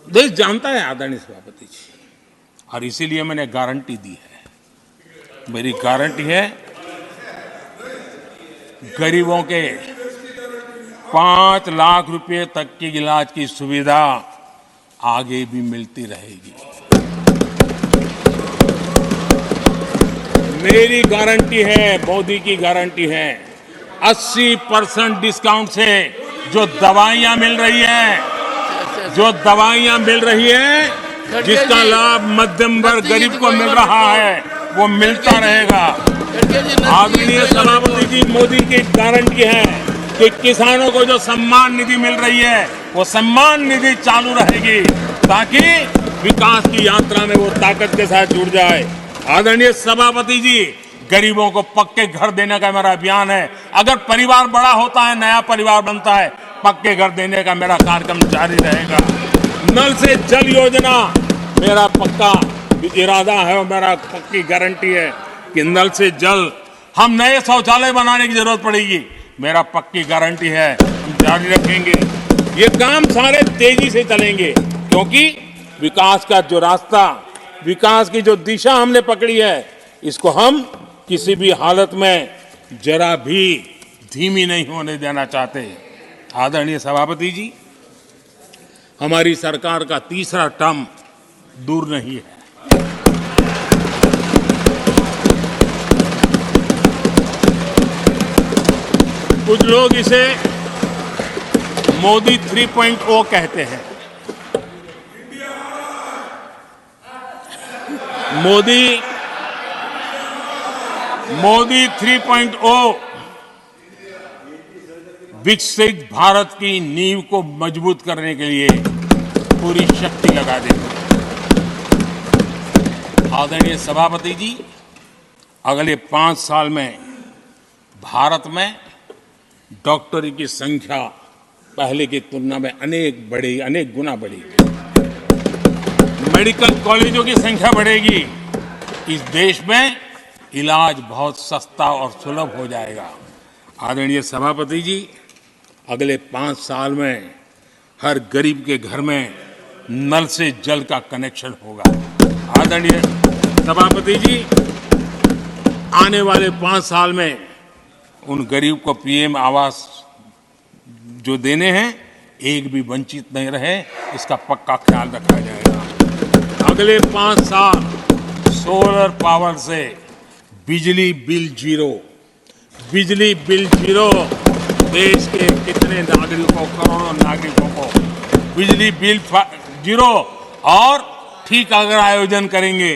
देश जानता है आदरणीय सभापति जी, और इसीलिए मैंने गारंटी दी है। मेरी गारंटी है गरीबों के 5 लाख रुपए तक की इलाज की सुविधा आगे भी मिलती रहेगी। मेरी गारंटी है, मोदी की गारंटी है। 80% डिस्काउंट से जो दवाइयां मिल रही है, जिसका लाभ मध्यम वर्ग गरीब को मिल रहा है, वो मिलता रहेगा। आदरणीय सभापति जी, मोदी की गारंटी है कि किसानों को जो सम्मान निधि मिल रही है, वो सम्मान निधि चालू रहेगी ताकि विकास की यात्रा में वो ताकत के साथ जुड़ जाए। आदरणीय सभापति जी, गरीबों को पक्के घर देने का मेरा अभियान है। अगर परिवार बड़ा होता है, नया परिवार बनता है, पक्के घर देने का मेरा कार्यक्रम जारी रहेगा। नल से जल योजना मेरा पक्का इरादा है और मेरा पक्की गारंटी है कि नल से जल, हम नए शौचालय बनाने की जरूरत पड़ेगी, मेरा पक्की गारंटी है, हम जारी रखेंगे। ये काम सारे तेजी से चलेंगे क्योंकि विकास का जो रास्ता, विकास की जो दिशा हमने पकड़ी है, इसको हम किसी भी हालत में जरा भी धीमी नहीं होने देना चाहते। आदरणीय सभापति जी, हमारी सरकार का तीसरा टर्म दूर नहीं है। कुछ लोग इसे मोदी 3.0 कहते हैं। मोदी 3.0 विकसित भारत की नींव को मजबूत करने के लिए पूरी शक्ति लगा देंगे। आदरणीय सभापति जी, अगले 5 साल में भारत में डॉक्टरों की संख्या पहले की तुलना में अनेक गुना बढ़ेगी। मेडिकल कॉलेजों की संख्या बढ़ेगी। इस देश में इलाज बहुत सस्ता और सुलभ हो जाएगा। आदरणीय सभापति जी, अगले 5 साल में हर गरीब के घर में नल से जल का कनेक्शन होगा। आदरणीय सभापति जी, आने वाले 5 साल में उन गरीब को पीएम आवास जो देने हैं, एक भी वंचित नहीं रहे, इसका पक्का ख्याल रखा जाएगा। अगले 5 साल सोलर पावर से बिजली बिल जीरो, देश के कितने नागरिकों, करोड़ों नागरिकों को बिजली बिल जीरो। और ठीक अगर आयोजन करेंगे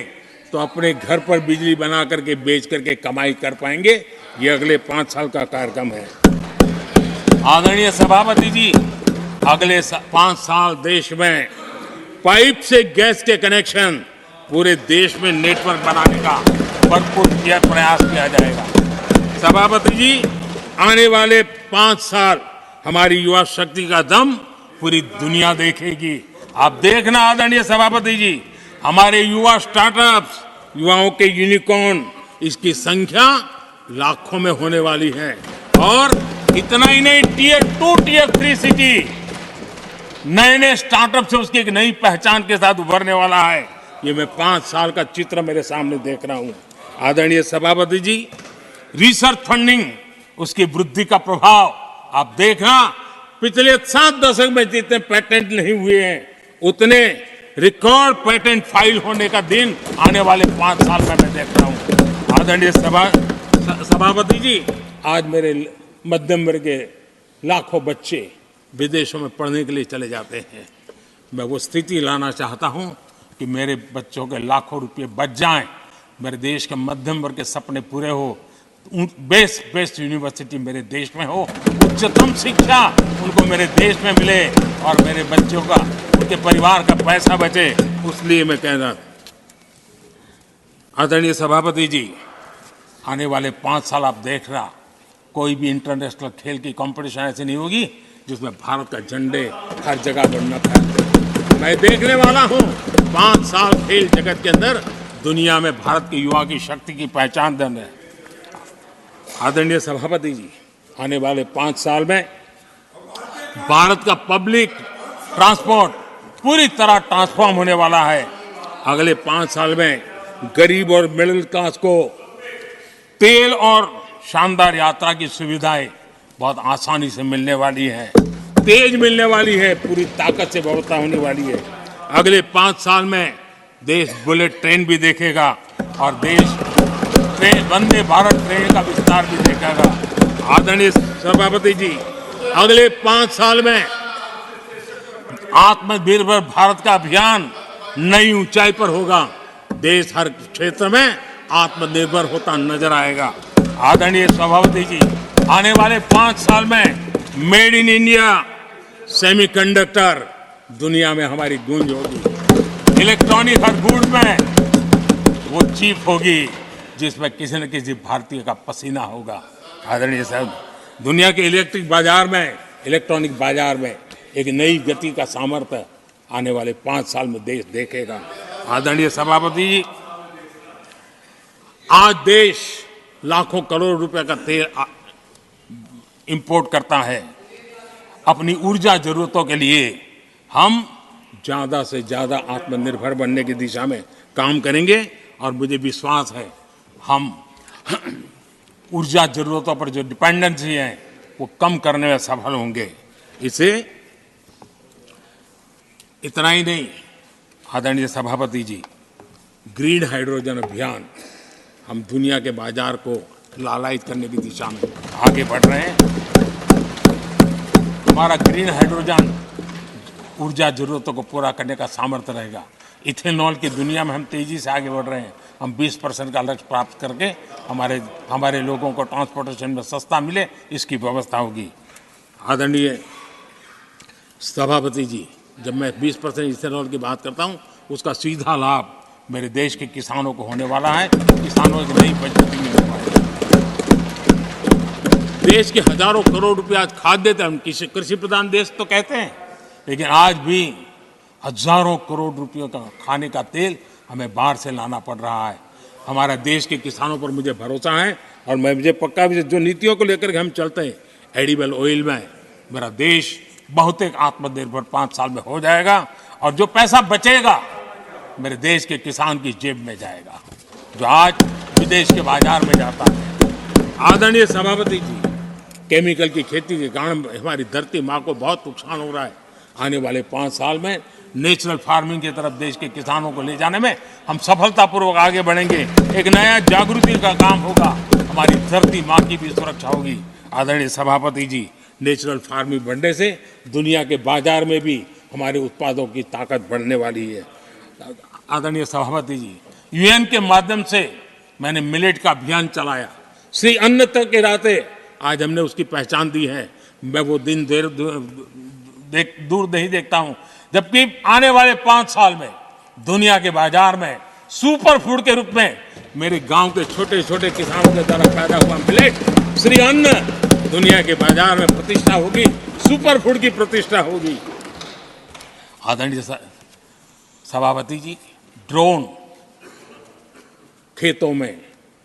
तो अपने घर पर बिजली बना करके बेच करके कमाई कर पाएंगे। ये अगले 5 साल का कार्यक्रम है। आदरणीय सभापति जी, अगले 5 साल देश में पाइप से गैस के कनेक्शन पूरे देश में नेटवर्क बनाने का भरपूर प्रयास किया जाएगा। सभापति जी, आने वाले 5 साल हमारी युवा शक्ति का दम पूरी दुनिया देखेगी। आप देखना आदरणीय सभापति जी, हमारे युवा स्टार्टअप्स, युवाओं के यूनिकॉर्न, इसकी संख्या लाखों में होने वाली है। और इतना ही नहीं, टियर 2, टियर 3 सिटी नए स्टार्टअप से उसकी एक नई पहचान के साथ उभरने वाला है। ये मैं 5 साल का चित्र मेरे सामने देख रहा हूं। आदरणीय सभापति जी, रिसर्च फंडिंग, उसकी वृद्धि का प्रभाव आप देखना। पिछले 7 दशक में जितने पेटेंट नहीं हुए हैं, उतने रिकॉर्ड पेटेंट फाइल होने का दिन आने वाले 5 साल में मैं देख रहा हूं। आदरणीय सभापति जी, आज मेरे मध्यम वर्ग के लाखों बच्चे विदेशों में पढ़ने के लिए चले जाते हैं। मैं वो स्थिति लाना चाहता हूं कि मेरे बच्चों के लाखों रुपए बच जाएं, मेरे देश के मध्यम वर्ग के सपने पूरे हो, बेस्ट यूनिवर्सिटी मेरे देश में हो, उच्चतम शिक्षा उनको मेरे देश में मिले और मेरे बच्चों का, उनके परिवार का पैसा बचे। उसलिए मैं कह रहा, आदरणीय सभापति जी, आने वाले 5 साल आप देख रहा, कोई भी इंटरनेशनल खेल की कंपटीशन ऐसी नहीं होगी जिसमें भारत का झंडे हर जगह बढ़ना था। मैं देखने वाला हूं 5 साल खेल जगत के अंदर दुनिया में भारत के युवा की शक्ति की पहचान देने। आदरणीय सभापति जी, आने वाले 5 साल में भारत का पब्लिक ट्रांसपोर्ट पूरी तरह ट्रांसफॉर्म होने वाला है। अगले 5 साल में गरीब और मिडिल क्लास को तेल और शानदार यात्रा की सुविधाएं बहुत आसानी से मिलने वाली है, तेज मिलने वाली है, पूरी ताकत से व्यवस्था होने वाली है। अगले 5 साल में देश बुलेट ट्रेन भी देखेगा और देश ट्रेन वंदे भारत ट्रेन का विस्तार भी देखेगा। आदरणीय सभापति जी, अगले 5 साल में आत्मनिर्भर भारत का अभियान नई ऊंचाई पर होगा। देश हर क्षेत्र में आत्मनिर्भर होता नजर आएगा। आदरणीय सभापति जी, आने वाले 5 साल में मेड इन इंडिया सेमीकंडक्टर दुनिया में हमारी गूंज होगी। इलेक्ट्रॉनिक हर गुड में वो चीप होगी जिसमें किसी न किसी भारतीय का पसीना होगा। आदरणीय साहब, दुनिया के इलेक्ट्रिक बाजार में, इलेक्ट्रॉनिक बाजार में एक नई गति का सामर्थ्य आने वाले 5 साल में देश देखेगा। आदरणीय सभापति जी, आज देश लाखों करोड़ रुपए का तेल इंपोर्ट करता है। अपनी ऊर्जा जरूरतों के लिए हम ज्यादा से ज्यादा आत्मनिर्भर बनने की दिशा में काम करेंगे और मुझे विश्वास है हम ऊर्जा जरूरतों पर जो डिपेंडेंसी है वो कम करने में सफल होंगे। इसे इतना ही नहीं, आदरणीय सभापति जी, ग्रीन हाइड्रोजन अभियान हम दुनिया के बाजार को लालायित करने की दिशा में आगे बढ़ रहे हैं। हमारा ग्रीन हाइड्रोजन ऊर्जा जरूरतों को पूरा करने का सामर्थ्य रहेगा। इथेनॉल की दुनिया में हम तेजी से आगे बढ़ रहे हैं। हम 20% का लक्ष्य प्राप्त करके हमारे लोगों को ट्रांसपोर्टेशन में सस्ता मिले, इसकी व्यवस्था होगी। आदरणीय सभापति जी, जब मैं 20% इथेनॉल की बात करता हूं, उसका सीधा लाभ मेरे देश के किसानों को होने वाला है। किसानों की नई बचत मिलने वाली है। देश के हजारों करोड़ रुपए आज खाद्य तेल, हम कृषि प्रधान देश तो कहते हैं, लेकिन आज भी हजारों करोड़ रुपयों का खाने का तेल हमें बाहर से लाना पड़ रहा है। हमारा देश के किसानों पर मुझे भरोसा है और मुझे पक्का भी जो नीतियों को लेकर के हम चलते हैं, एडिबल ऑयल में मेरा देश बहुत एक आत्मनिर्भर 5 साल में हो जाएगा और जो पैसा बचेगा मेरे देश के किसान की जेब में जाएगा, जो आज विदेश के बाजार में जाता है। आदरणीय सभापति जी, केमिकल की खेती के कारण हमारी धरती माँ को बहुत नुकसान हो रहा है। आने वाले 5 साल में नेचुरल फार्मिंग की तरफ देश के किसानों को ले जाने में हम सफलतापूर्वक आगे बढ़ेंगे। एक नया जागृति का काम होगा, हमारी धरती माँ की भी सुरक्षा होगी। आदरणीय सभापति जी, नेचुरल फार्मिंग बढ़ने से दुनिया के बाजार में भी हमारे उत्पादों की ताकत बढ़ने वाली है। आदरणीय सभापति जी, यूएन के माध्यम से मैंने मिलेट का अभियान चलाया। श्री अन्न तक के नाते आज हमने उसकी पहचान दी है। मैं वो दिन दूर नहीं देखता हूं जबकि आने वाले 5 साल में दुनिया के बाजार में सुपर फूड के रूप में मेरे गांव के छोटे छोटे किसानों के द्वारा पैदा हुआ मिलेट, श्री अन्न, दुनिया के बाजार में प्रतिष्ठा होगी, सुपर फूड की प्रतिष्ठा होगी। आदरणीय सभापति जी, ड्रोन खेतों में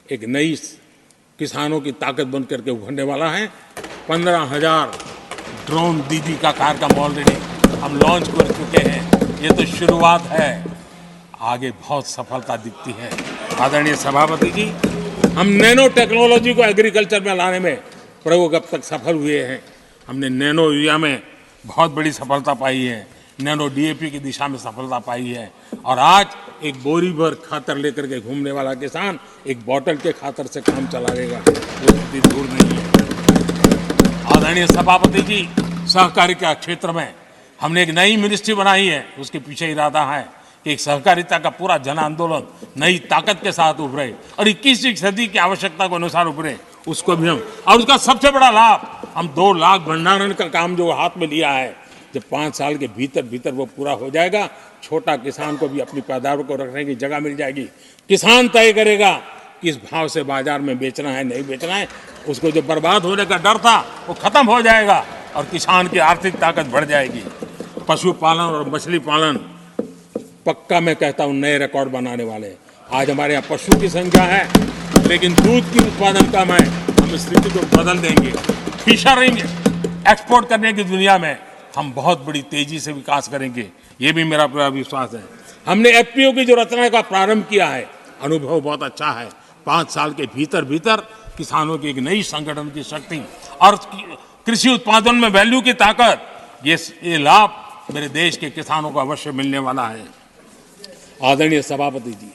एक नई किसानों की ताकत बन करके उभरने वाला है। 15,000 ड्रोन दीदी का कार्यक्रम ऑलरेडी हम लॉन्च कर चुके हैं। ये तो शुरुआत है, आगे बहुत सफलता दिखती है। आदरणीय सभापति जी, हम नैनो टेक्नोलॉजी को एग्रीकल्चर में लाने में प्रयोग अब तक सफल हुए हैं। हमने नैनो यूरिया में बहुत बड़ी सफलता पाई है, नैनो डीएपी की दिशा में सफलता पाई है और आज एक बोरी भर खातर लेकर के घूमने वाला किसान एक बोतल के खातर से काम चलाएगा, वो इतनी दूर नहीं है। आदरणीय सभापति जी, सहकारिता क्षेत्र में हमने एक नई मिनिस्ट्री बनाई है। उसके पीछे इरादा है कि एक सहकारिता का पूरा जन आंदोलन नई ताकत के साथ उभरे और 21वीं सदी की आवश्यकता के अनुसार उभरे, उसको भी हम, और उसका सबसे बड़ा लाभ हम 2 लाख भंडारण का काम जो हाथ में लिया है, जब 5 साल के भीतर वो पूरा हो जाएगा, छोटा किसान को भी अपनी पैदावार को रखने की जगह मिल जाएगी। किसान तय करेगा किस भाव से बाजार में बेचना है, नहीं बेचना है। उसको जो बर्बाद होने का डर था वो खत्म हो जाएगा और किसान की आर्थिक ताकत बढ़ जाएगी। पशुपालन और मछली पालन पक्का मैं कहता हूँ नए रिकॉर्ड बनाने वाले। आज हमारे यहाँ पशु की संख्या है लेकिन दूध की उत्पादन कम है। हम इस स्थिति को बदल देंगे। फिशरिंग एक्सपोर्ट करने की दुनिया में हम बहुत बड़ी तेजी से विकास करेंगे, ये भी मेरा पूरा विश्वास है। हमने एफपीओ की जो रचना का प्रारंभ किया है, अनुभव बहुत अच्छा है। 5 साल के भीतर भीतर किसानों की एक नई संगठन की शक्ति और कृषि उत्पादन में वैल्यू की ताकत, ये लाभ मेरे देश के किसानों को अवश्य मिलने वाला है। आदरणीय सभापति जी,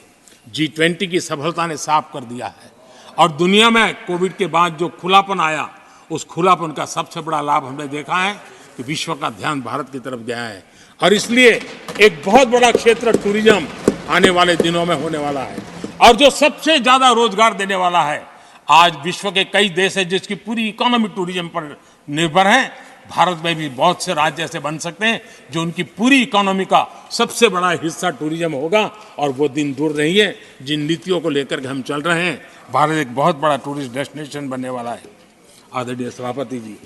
G20 की सफलता ने साफ कर दिया है और दुनिया में कोविड के बाद जो खुलापन आया, उस खुलापन का सबसे बड़ा लाभ हमने देखा है कि विश्व का ध्यान भारत की तरफ गया है और इसलिए एक बहुत बड़ा क्षेत्र टूरिज्म आने वाले दिनों में होने वाला है और जो सबसे ज्यादा रोजगार देने वाला है। आज विश्व के कई देश हैं जिसकी पूरी इकोनॉमी टूरिज्म पर निर्भर है। भारत में भी बहुत से राज्य ऐसे बन सकते हैं जो उनकी पूरी इकोनॉमी का सबसे बड़ा हिस्सा टूरिज्म होगा और वो दिन दूर नहीं है जिन नीतियों को लेकर के हम चल रहे हैं। भारत एक बहुत बड़ा टूरिस्ट डेस्टिनेशन बनने वाला है। आदरणीय सभापति जी,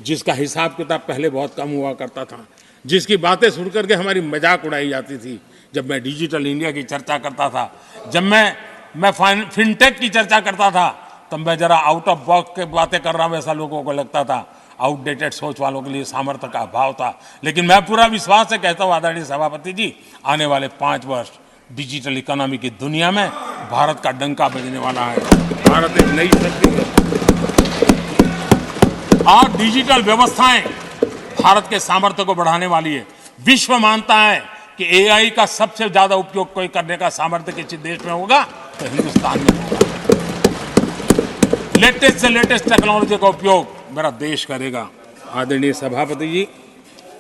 जिसका हिसाब किताब पहले बहुत कम हुआ करता था, जिसकी बातें सुन करके हमारी मजाक उड़ाई जाती थी, जब मैं डिजिटल इंडिया की चर्चा करता था, जब मैं फिनटेक की चर्चा करता था, तब मैं जरा आउट ऑफ बॉक्स के बातें कर रहा हूं वैसा लोगों को लगता था। आउटडेटेड सोच वालों के लिए सामर्थ्य का अभाव था। लेकिन मैं पूरा विश्वास से कहता हूं आदरणीय सभापति जी, आने वाले 5 वर्ष डिजिटल इकोनॉमी की दुनिया में भारत का डंका बजने वाला है। भारत एक नई शक्ति है और डिजिटल व्यवस्थाएं भारत के सामर्थ्य को बढ़ाने वाली है। विश्व मानता है कि एआई का सबसे ज्यादा उपयोग कोई करने का सामर्थ्य किसी देश में होगा तो हिंदुस्तान में होगा। लेटेस्ट से लेटेस्ट टेक्नोलॉजी का उपयोग मेरा देश करेगा। आदरणीय सभापति जी,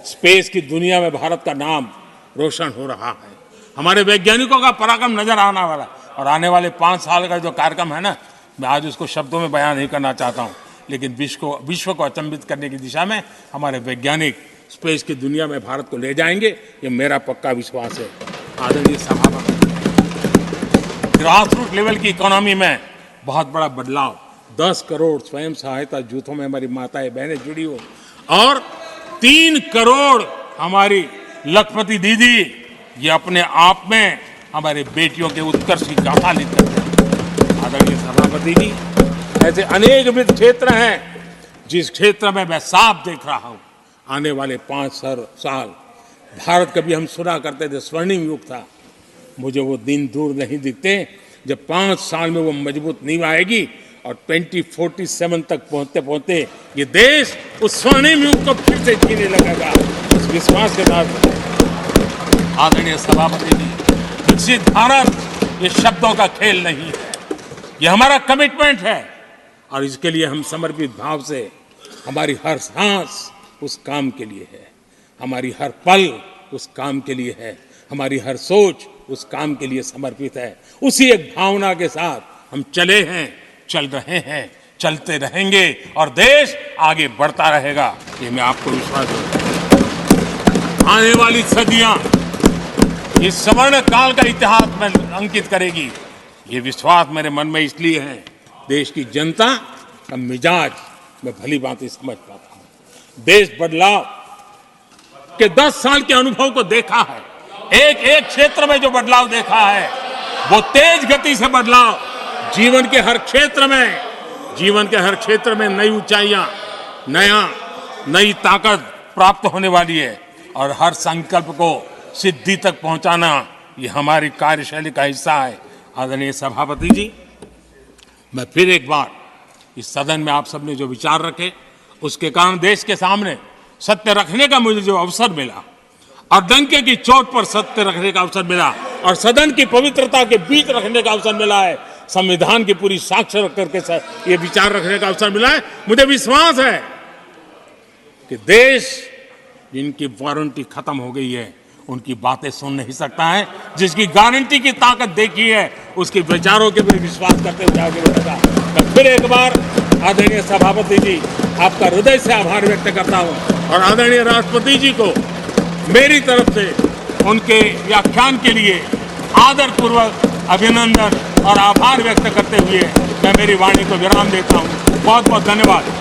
स्पेस की दुनिया में भारत का नाम रोशन हो रहा है। हमारे वैज्ञानिकों का पराक्रम नजर आने वाला है और आने वाले 5 साल का जो कार्यक्रम है ना, मैं आज उसको शब्दों में बयान नहीं करना चाहता हूं, लेकिन विश्व को अचंभित करने की दिशा में हमारे वैज्ञानिक स्पेस की दुनिया में भारत को ले जाएंगे, ये मेरा पक्का विश्वास है। आदरणीय सभापति, ग्रासरूट लेवल की इकोनॉमी में बहुत बड़ा बदलाव, 10 करोड़ स्वयं सहायता जूथों में हमारी माताएं बहनें जुड़ी हो और 3 करोड़ हमारी लखपति दीदी, ये अपने आप में हमारे बेटियों के उत्कर्ष की गाथा लिखते हैं। आदरणीय सभापति जी, ऐसे अनेक विविध क्षेत्र हैं जिस क्षेत्र में मैं साफ देख रहा हूं आने वाले 5 साल भारत, कभी हम सुना करते थे स्वर्णिम युग था, मुझे वो दिन दूर नहीं दिखते जब 5 साल में वो मजबूत नींव आएगी और 2047 तक पहुंचते पहुंचते ये देश उस स्वर्णिम युग को फिर से जीने लगेगा। उस विश्वास के साथ आदरणीय सभापति जी, विकसित भारत ये शब्दों का खेल नहीं है, ये हमारा कमिटमेंट है और इसके लिए हम समर्पित भाव से, हमारी हर सांस उस काम के लिए है, हमारी हर पल उस काम के लिए है, हमारी हर सोच उस काम के लिए समर्पित है। उसी एक भावना के साथ हम चले हैं, चल रहे हैं, चलते रहेंगे और देश आगे बढ़ता रहेगा, ये मैं आपको विश्वास दूं। आने वाली सदियां इस स्वर्ण काल का इतिहास में अंकित करेगी, ये विश्वास मेरे मन में इसलिए है, देश की जनता का मिजाज मैं भली भांति समझ पाता हूं। देश बदलाव के 10 साल के अनुभव को देखा है, एक क्षेत्र में जो बदलाव देखा है वो तेज गति से बदलाव जीवन के हर क्षेत्र में नई ऊंचाइयां, नई ताकत प्राप्त होने वाली है और हर संकल्प को सिद्धि तक पहुंचाना ये हमारी कार्यशैली का हिस्सा है। आदरणीय सभापति जी, मैं फिर एक बार इस सदन में आप सबने जो विचार रखे उसके कारण देश के सामने सत्य रखने का मुझे जो अवसर मिला और डंके की चोट पर सत्य रखने का अवसर मिला और सदन की पवित्रता के बीच रखने का अवसर मिला है, संविधान की पूरी साक्ष्य रख करके ये विचार रखने का अवसर मिला है। मुझे विश्वास है कि देश जिनकी वारंटी खत्म हो गई है उनकी बातें सुन नहीं सकता है, जिसकी गारंटी की ताकत देखी है उसके विचारों के भी विश्वास करते हुए आगे बढ़ेगा। मैं फिर एक बार आदरणीय सभापति जी आपका हृदय से आभार व्यक्त करता हूं और आदरणीय राष्ट्रपति जी को मेरी तरफ से उनके व्याख्यान के लिए आदरपूर्वक अभिनंदन और आभार व्यक्त करते हुए मैं मेरी वाणी को विराम देता हूं। बहुत बहुत धन्यवाद।